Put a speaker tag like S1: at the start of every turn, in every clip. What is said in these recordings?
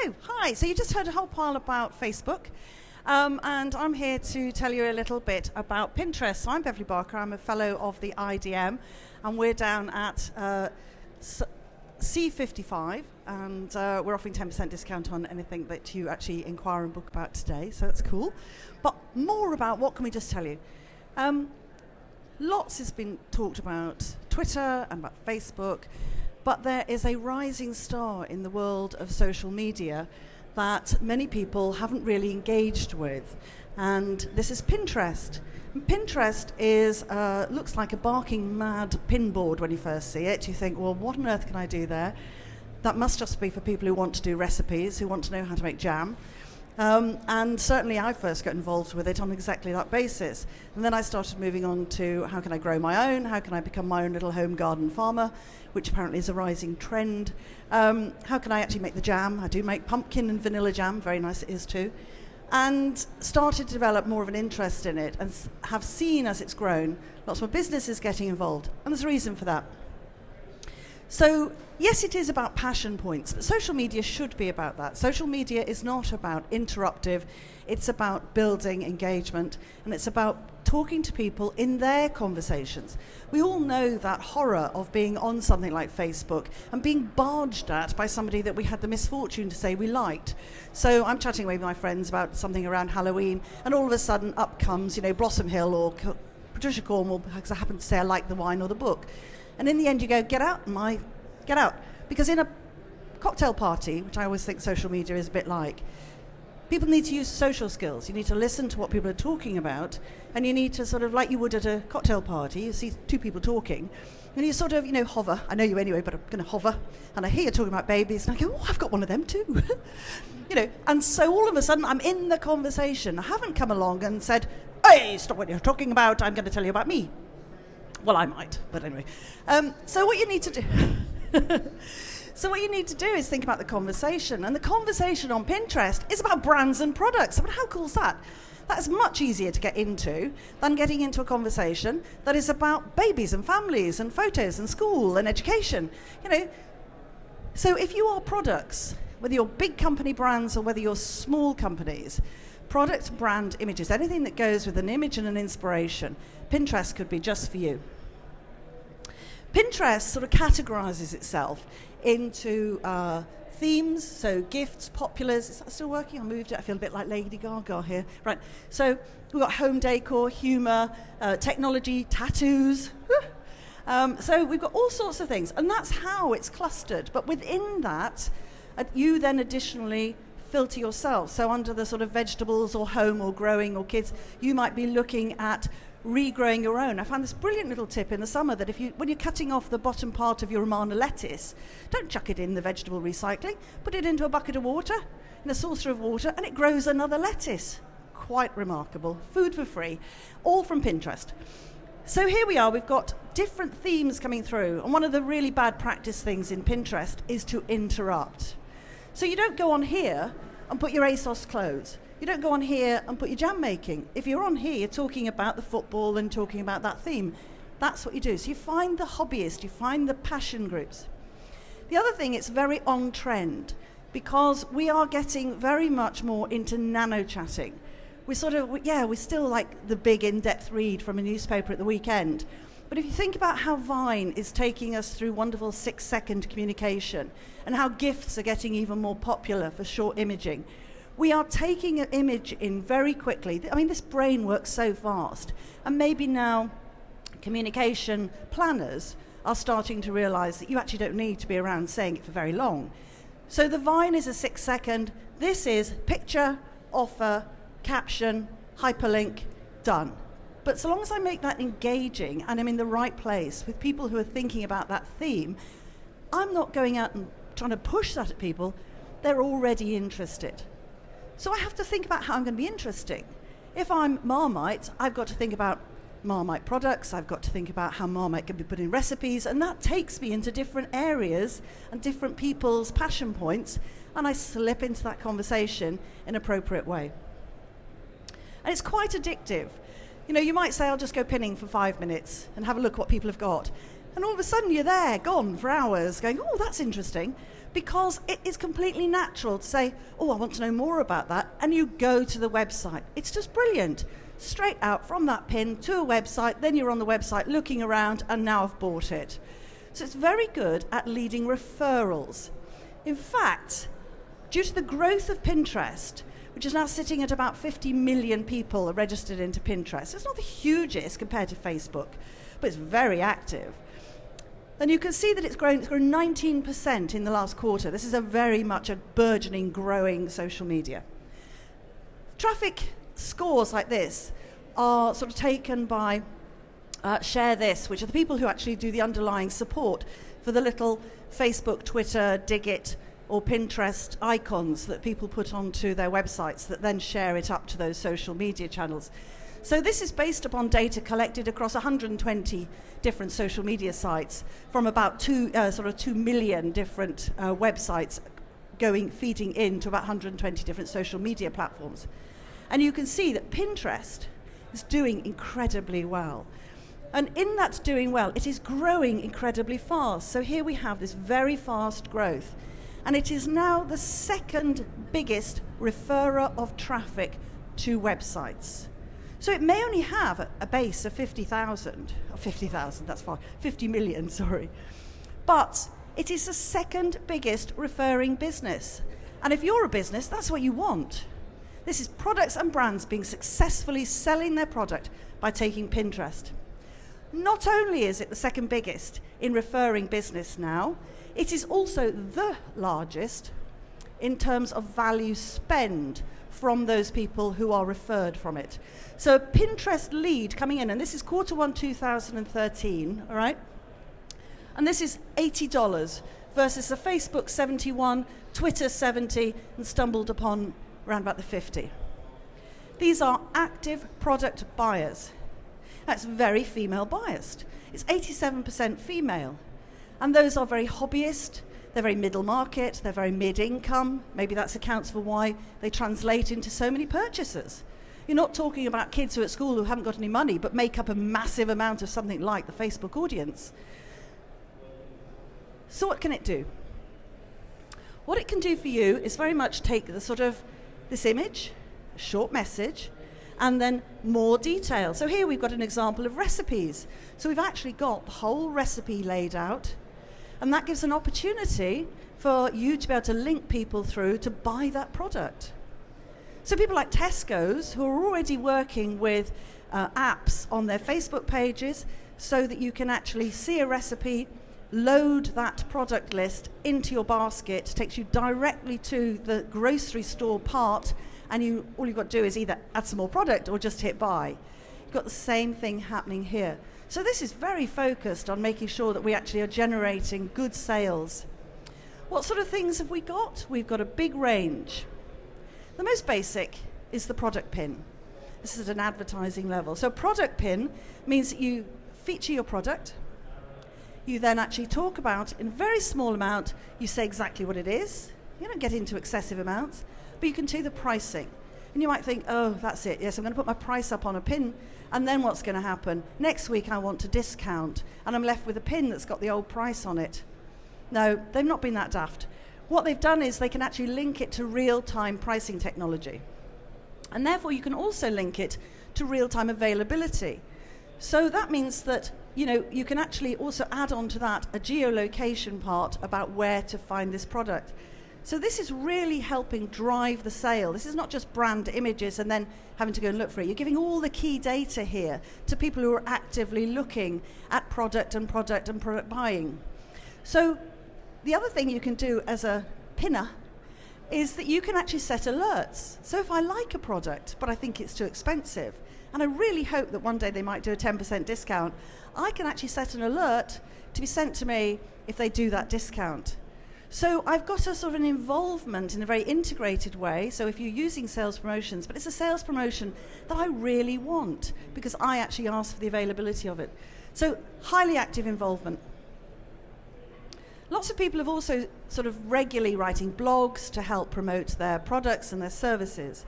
S1: So, hi. So you just heard a whole pile about Facebook, and I'm here to tell you a little bit about Pinterest. So I'm Beverly Barker. I'm a fellow of the IDM, and we're down at C55, and we're offering 10% discount on anything that you actually inquire and book about today. So that's cool. But more about what can we just tell you? Lots has been talked about Twitter and about Facebook. But there is a rising star in the world of social media that many people haven't really engaged with. And this is Pinterest. And Pinterest is looks like a barking mad pinboard when you first see it. You think, well, what on earth can I do there? That must just be for people who want to do recipes, who want to know how to make jam. And certainly I first got involved with it on exactly that basis. And then I started moving on to how can I grow my own, how can I become my own little home garden farmer, which apparently is a rising trend. How can I actually make the jam? I do make pumpkin and vanilla jam, very nice it is too. And started to develop more of an interest in it and have seen as it's grown, lots more businesses getting involved. And there's a reason for that. So, yes, it is about passion points, but social media should be about that. Social media is not about interruptive, it's about building engagement, and it's about talking to people in their conversations. We all know that horror of being on something like Facebook and being barged at by somebody that we had the misfortune to say we liked. So I'm chatting away with my friends about something around Halloween, and all of a sudden up comes, Blossom Hill or Patricia Cornwall, because I happen to say I like the wine or the book. And in the end you go, get out. Because in a cocktail party, which I always think social media is a bit like, people need to use social skills. You need to listen to what people are talking about, and you need to sort of, like you would at a cocktail party, you see two people talking, and you sort of, hover. I know you anyway, but I'm going to hover. And I hear you talking about babies, and I go, oh, I've got one of them too. And so all of a sudden I'm in the conversation. I haven't come along and said, hey, stop what you're talking about, I'm going to tell you about me. Well, I might, but anyway. So what you need to do... So what you need to do is think about the conversation. And the conversation on Pinterest is about brands and products. I mean, how cool is that? That is much easier to get into than getting into a conversation that is about babies and families and photos and school and education. So if you are products, whether you're big company brands or whether you're small companies, product, brand, images, anything that goes with an image and an inspiration, Pinterest could be just for you. Pinterest sort of categorizes itself into themes, so gifts, populars. Is that still working? I moved it. I feel a bit like Lady Gaga here. Right. So we've got home decor, humor, technology, tattoos. So we've got all sorts of things, and that's how it's clustered. But within that, you then additionally filter yourself. So under the sort of vegetables or home or growing or kids, you might be looking at regrowing your own. I found this brilliant little tip in the summer that when you're cutting off the bottom part of your Romana lettuce, don't chuck it in the vegetable recycling, put it into a bucket of water, in a saucer of water, and it grows another lettuce. Quite remarkable. Food for free. All from Pinterest. So here we are, we've got different themes coming through, and one of the really bad practice things in Pinterest is to interrupt. So you don't go on here and put your ASOS clothes. You don't go on here and put your jam making. If you're on here, you're talking about the football and talking about that theme. That's what you do. So you find the hobbyist, you find the passion groups. The other thing, it's very on trend because we are getting very much more into nano chatting. We're still like the big in-depth read from a newspaper at the weekend. But if you think about how Vine is taking us through wonderful 6-second communication and how GIFs are getting even more popular for short imaging, we are taking an image in very quickly. I mean, this brain works so fast. And maybe now communication planners are starting to realize that you actually don't need to be around saying it for very long. So the Vine is a 6-second. This is picture, offer, caption, hyperlink, done. But so long as I make that engaging and I'm in the right place with people who are thinking about that theme, I'm not going out and trying to push that at people. They're already interested. So I have to think about how I'm going to be interesting. If I'm Marmite, I've got to think about Marmite products. I've got to think about how Marmite can be put in recipes. And that takes me into different areas and different people's passion points. And I slip into that conversation in an appropriate way. And it's quite addictive. You might say, I'll just go pinning for 5 minutes and have a look what people have got. And all of a sudden you're there, gone for hours, going, oh, that's interesting. because it is completely natural to say, oh, I want to know more about that, and you go to the website. It's just brilliant. Straight out from that pin to a website, then you're on the website looking around, and now I've bought it. So it's very good at leading referrals. In fact, due to the growth of Pinterest, which is now sitting at about 50 million people are registered into Pinterest, it's not the hugest compared to Facebook, but it's very active. And you can see that it's grown 19% in the last quarter. This is a very much a burgeoning, growing social media. Traffic scores like this are sort of taken by Share This, which are the people who actually do the underlying support for the little Facebook, Twitter, Digit, or Pinterest icons that people put onto their websites that then share it up to those social media channels. So this is based upon data collected across 120 different social media sites from about 2 million different websites feeding into about 120 different social media platforms. And you can see that Pinterest is doing incredibly well. And in that doing well, it is growing incredibly fast. So here we have this very fast growth. And it is now the second biggest referrer of traffic to websites. So it may only have a base of 50,000, or 50,000, that's far, 50 million, sorry. But it is the second biggest referring business. And if you're a business, that's what you want. This is products and brands being successfully selling their product by taking Pinterest. Not only is it the second biggest in referring business now, it is also the largest in terms of value spend from those people who are referred from it. So a Pinterest lead coming in, and this is Q1 2013, all right? And this is $80 versus a Facebook 71, Twitter 70, and stumbled upon around about the 50. These are active product buyers. That's very female biased. It's 87% female. And those are very hobbyist, they're very middle market, they're very mid-income. Maybe that accounts for why they translate into so many purchasers. You're not talking about kids who are at school who haven't got any money but make up a massive amount of something like the Facebook audience. So what can it do? What it can do for you is very much take the sort of this image, a short message, and then more detail. So here we've got an example of recipes. So we've actually got the whole recipe laid out, and that gives an opportunity for you to be able to link people through to buy that product. So people like Tesco's, who are already working with apps on their Facebook pages so that you can actually see a recipe, load that product list into your basket, takes you directly to the grocery store part, and all you've got to do is either add some more product or just hit buy. You've got the same thing happening here. So this is very focused on making sure that we actually are generating good sales. What sort of things have we got? We've got a big range. The most basic is the product pin. This is at an advertising level. So product pin means that you feature your product. You then actually talk about it in a very small amount. You say exactly what it is. You don't get into excessive amounts, but you can do the pricing. And you might think, oh, that's it. Yes, I'm going to put my price up on a pin, and then what's going to happen? Next week I want to discount, and I'm left with a pin that's got the old price on it. No, they've not been that daft. What they've done is they can actually link it to real-time pricing technology. And therefore you can also link it to real-time availability. So that means that you can actually also add on to that a geolocation part about where to find this product. So this is really helping drive the sale. This is not just brand images and then having to go and look for it. You're giving all the key data here to people who are actively looking at product buying. So the other thing you can do as a pinner is that you can actually set alerts. So if I like a product, but I think it's too expensive, and I really hope that one day they might do a 10% discount, I can actually set an alert to be sent to me if they do that discount. So I've got a sort of an involvement in a very integrated way. So if you're using sales promotions, but it's a sales promotion that I really want because I actually asked for the availability of it. So highly active involvement. Lots of people have also sort of regularly writing blogs to help promote their products and their services.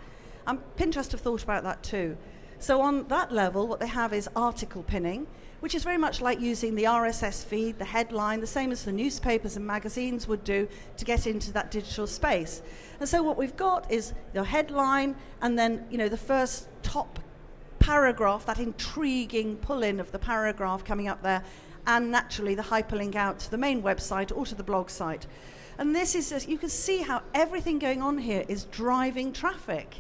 S1: Pinterest have thought about that too. So on that level, what they have is article pinning, which is very much like using the RSS feed, the headline, the same as the newspapers and magazines would do to get into that digital space. And so what we've got is the headline and then, the first top paragraph, that intriguing pull-in of the paragraph coming up there, and naturally the hyperlink out to the main website or to the blog site. And this is just, you can see how everything going on here is driving traffic.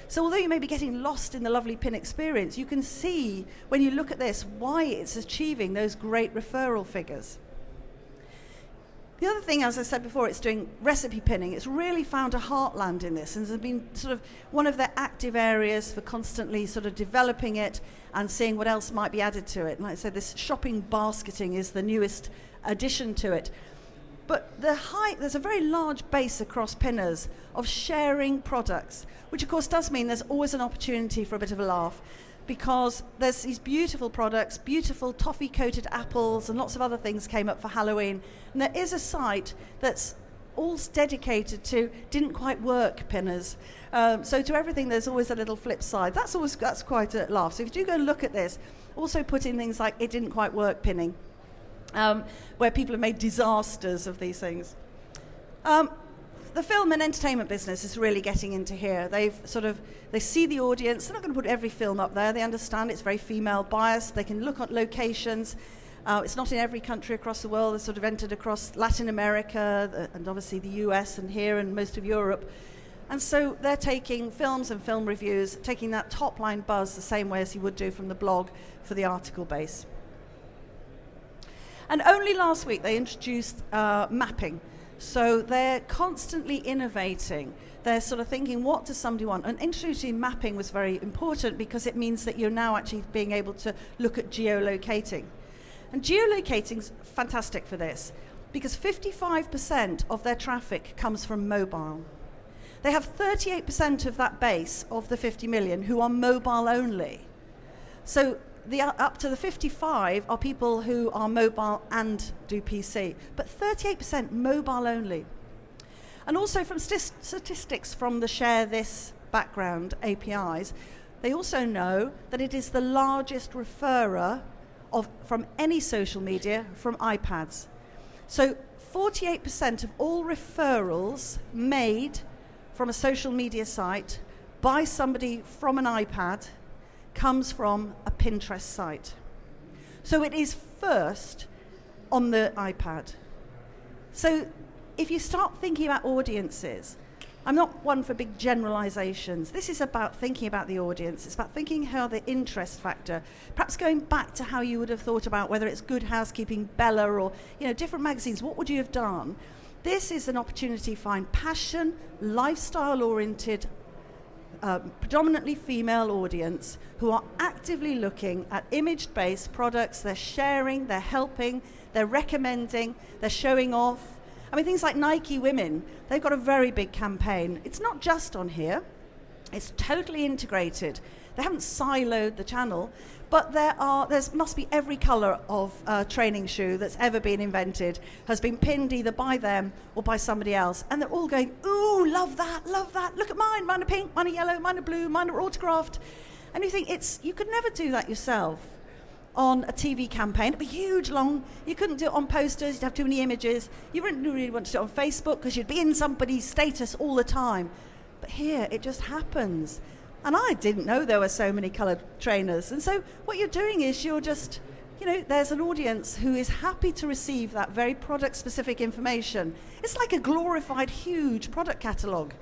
S1: So although you may be getting lost in the lovely pin experience, you can see when you look at this why it's achieving those great referral figures. The other thing, as I said before, it's doing recipe pinning. It's really found a heartland in this and has been sort of one of their active areas for constantly sort of developing it and seeing what else might be added to it. And like I said, this shopping basketing is the newest addition to it. But there's a very large base across pinners of sharing products, which of course does mean there's always an opportunity for a bit of a laugh, because there's these beautiful products, beautiful toffee-coated apples and lots of other things came up for Halloween. And there is a site that's all dedicated to didn't quite work pinners. So to everything there's always a little flip side. That's quite a laugh. So if you do go and look at this, also put in things like it didn't quite work pinning. Where people have made disasters of these things. The film and entertainment business is really getting into here. They see the audience. They're not going to put every film up there. They understand it's very female biased. They can look at locations. It's not in every country across the world. They're sort of entered across Latin America and obviously the US and here and most of Europe. And so they're taking films and film reviews, taking that top line buzz the same way as you would do from the blog for the article base. And only last week they introduced mapping. So they're constantly innovating. They're sort of thinking, what does somebody want? And introducing mapping was very important because it means that you're now actually being able to look at geolocating. And geolocating's fantastic for this because 55% of their traffic comes from mobile. They have 38% of that base of the 50 million who are mobile only. So up to the 55 are people who are mobile and do PC, but 38% mobile only. And also from statistics from the Share This background APIs, they also know that it is the largest referrer from any social media from iPads. So 48% of all referrals made from a social media site by somebody from an iPad comes from a Pinterest site. So it is first on the iPad. So if you start thinking about audiences, I'm not one for big generalizations. This is about thinking about the audience. It's about thinking how the interest factor, perhaps going back to how you would have thought about whether it's Good Housekeeping, Bella, or different magazines. What would you have done? This is an opportunity to find passion, lifestyle-oriented, predominantly female audience who are actively looking at image-based products. They're sharing, they're helping, they're recommending, they're showing off. I mean, things like Nike Women, they've got a very big campaign. It's not just on here. It's totally integrated. They haven't siloed the channel, but there must be every colour of training shoe that's ever been invented has been pinned either by them or by somebody else. And they're all going, ooh, love that, look at mine are pink, mine are yellow, mine are blue, mine are autographed. And you think, you could never do that yourself on a TV campaign. It'd be huge, long. You couldn't do it on posters. You'd have too many images. You wouldn't really want to do it on Facebook because you'd be in somebody's status all the time. But here, it just happens. And I didn't know there were so many coloured trainers. And so what you're doing is you're just, there's an audience who is happy to receive that very product-specific information. It's like a glorified, huge product catalogue,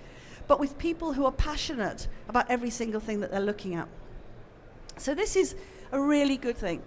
S1: but with people who are passionate about every single thing that they're looking at. So this is a really good thing.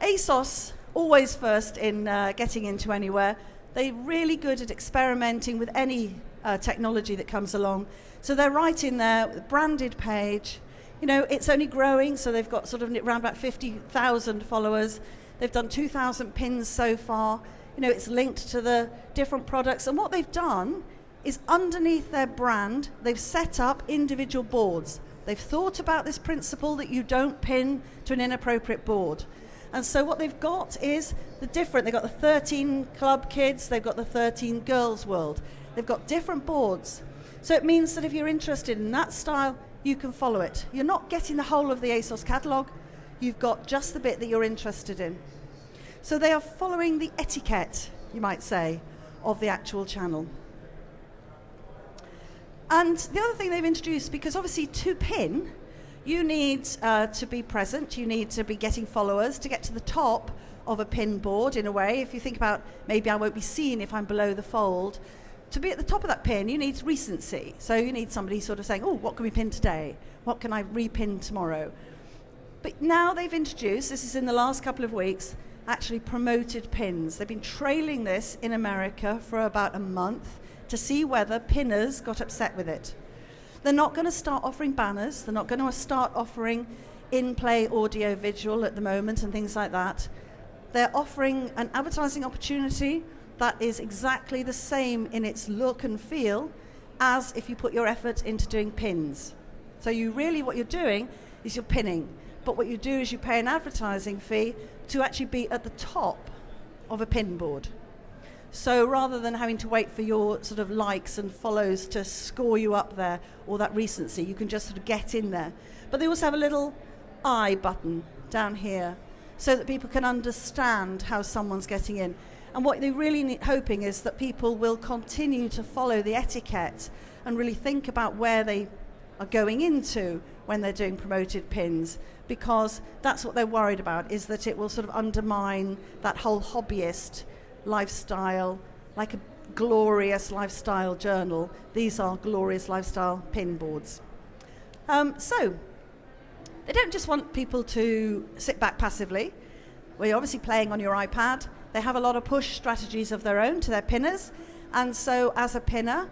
S1: ASOS, always first in getting into anywhere. They're really good at experimenting with any technology that comes along. So they're right in there with a branded page. It's only growing, so they've got sort of around about 50,000 followers. They've done 2,000 pins so far. It's linked to the different products. And what they've done is underneath their brand, they've set up individual boards. They've thought about this principle that you don't pin to an inappropriate board. And so what they've got is they've got the 13 club kids, they've got the 13 girls world. They've got different boards. So it means that if you're interested in that style, you can follow it. You're not getting the whole of the ASOS catalogue, you've got just the bit that you're interested in. So they are following the etiquette, you might say, of the actual channel. And the other thing they've introduced, because obviously to pin, you need to be present, you need to be getting followers to get to the top of a pin board in a way. If you think about maybe I won't be seen if I'm below the fold, to be at the top of that pin you need recency. So you need somebody sort of saying, oh, what can we pin today? What can I repin tomorrow? But now they've introduced, this is in the last couple of weeks, actually promoted pins. They've been trailing this in America for about a month to see whether pinners got upset with it. They're not going to start offering banners, they're not going to start offering in-play audio visual at the moment and things like that. They're offering an advertising opportunity that is exactly the same in its look and feel as if you put your effort into doing pins. So you really, what you're doing is you're pinning, but what you do is you pay an advertising fee to actually be at the top of a pin board. So rather than having to wait for your sort of likes and follows to score you up there or that recency, you can just sort of get in there. But they also have a little I button down here so that people can understand how someone's getting in. And what they're really hoping is that people will continue to follow the etiquette and really think about where they are going into when they're doing promoted pins, because that's what they're worried about, is that it will sort of undermine that whole hobbyist lifestyle, like a glorious lifestyle journal. These are glorious lifestyle pin boards. So they don't just want people to sit back passively. We're obviously playing on your iPad. They have a lot of push strategies of their own to their pinners, and so as a pinner,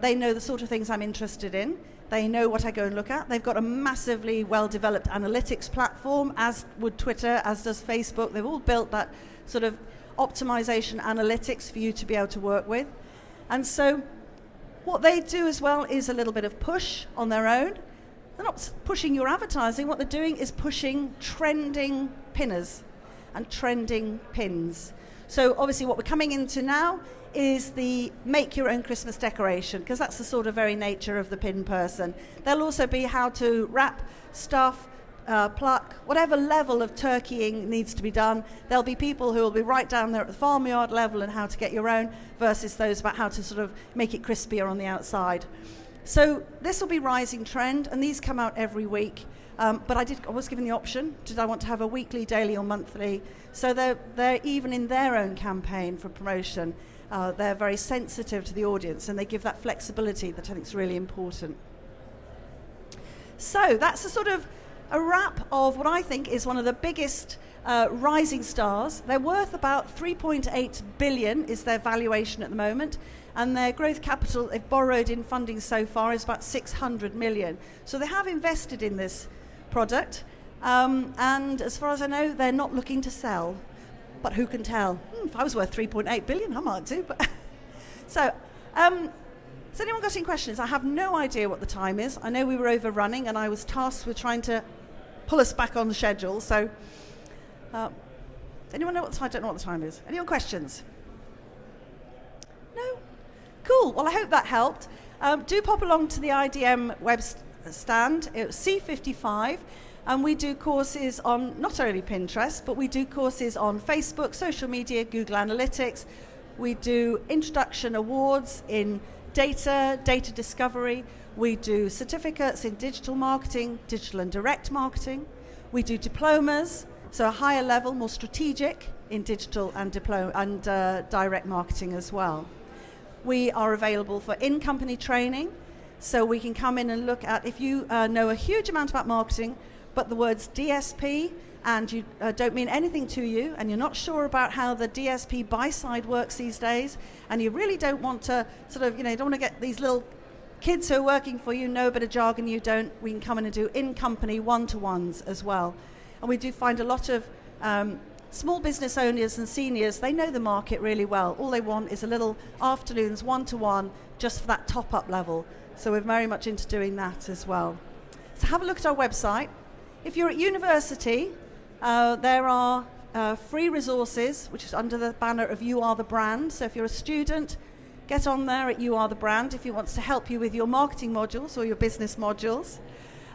S1: they know the sort of things I'm interested in. They know what I go and look at. They've got a massively well-developed analytics platform, as would Twitter, as does Facebook. They've all built that sort of optimization analytics for you to be able to work with. And so what they do as well is a little bit of push on their own. They're not pushing your advertising. What they're doing is pushing trending pinners and trending pins. So obviously what we're coming into now is the make your own Christmas decoration, because that's the sort of very nature of the pin person. There'll also be how to wrap, stuff, pluck, whatever level of turkeying needs to be done. There'll be people who will be right down there at the farmyard level and how to get your own, versus those about how to sort of make it crispier on the outside. So this will be rising trend, and these come out every week. But I was given the option, did I want to have a weekly, daily or monthly? So they're even in their own campaign for promotion, they're very sensitive to the audience, and they give that flexibility that I think is really important. So that's a sort of a wrap of what I think is one of the biggest rising stars. They're worth about 3.8 billion is their valuation at the moment, and their growth capital they've borrowed in funding so far is about 600 million. So they have invested in this product, and as far as I know, they're not looking to sell. But who can tell? If I was worth 3.8 billion, I might do. But so, has anyone got any questions? I have no idea what the time is. I know we were overrunning, and I was tasked with trying to pull us back on the schedule. So, anyone know what the time? I don't know what the time is. Anyone questions? No? Cool. Well, I hope that helped. Do pop along to the IDM web stand. It was C55. And we do courses on not only Pinterest, but we do courses on Facebook, social media, Google Analytics. We do introduction awards in data discovery. We do certificates in digital marketing, digital and direct marketing. We do diplomas, so a higher level, more strategic in digital and direct marketing as well. We are available for in-company training, so we can come in and look at, if you know a huge amount about marketing, but the words DSP and you don't mean anything to you, and you're not sure about how the DSP buy side works these days, and you really don't want to sort of, you don't want to get these little kids who are working for you know a bit of jargon you don't, we can come in and do in-company one-to-ones as well. And we do find a lot of small business owners and seniors, they know the market really well. All they want is a little afternoons one-to-one just for that top-up level. So we're very much into doing that as well. So have a look at our website. If you're at university, there are free resources, which is under the banner of You Are the Brand. So if you're a student, get on there at You Are the Brand if he wants to help you with your marketing modules or your business modules.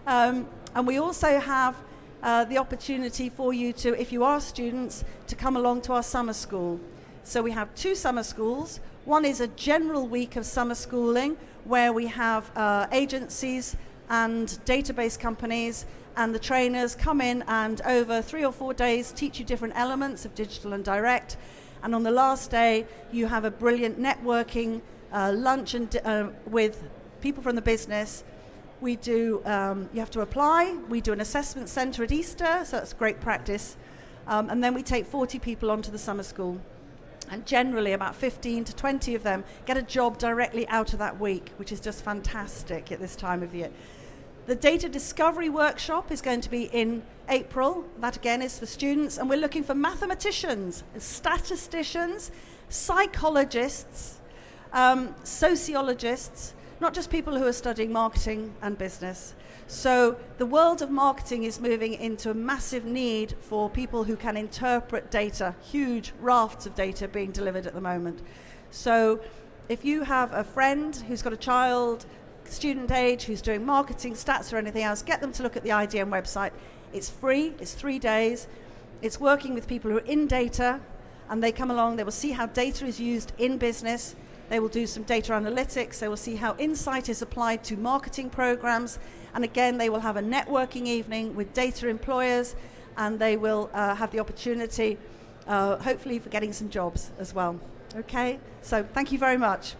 S1: And we also have the opportunity for you to, if you are students, to come along to our summer school. So we have 2 summer schools. One is a general week of summer schooling where we have agencies and database companies and the trainers come in and over 3 or 4 days teach you different elements of digital and direct. And on the last day, you have a brilliant networking lunch and with people from the business. We do, you have to apply. We do an assessment center at Easter, so that's great practice. And then we take 40 people onto the summer school. And generally about 15 to 20 of them get a job directly out of that week, which is just fantastic at this time of year. The data discovery workshop is going to be in April. That again is for students, and we're looking for mathematicians, statisticians, psychologists, sociologists, not just people who are studying marketing and business. So the world of marketing is moving into a massive need for people who can interpret data, huge rafts of data being delivered at the moment. So if you have a friend who's got a child, student age, who's doing marketing, stats or anything else, get them to look at the IDM website. It's free, it's 3 days. It's working with people who are in data, and they come along, they will see how data is used in business. They will do some data analytics. They will see how insight is applied to marketing programs. And again, they will have a networking evening with data employers, and they will have the opportunity, hopefully, for getting some jobs as well. Okay? So thank you very much.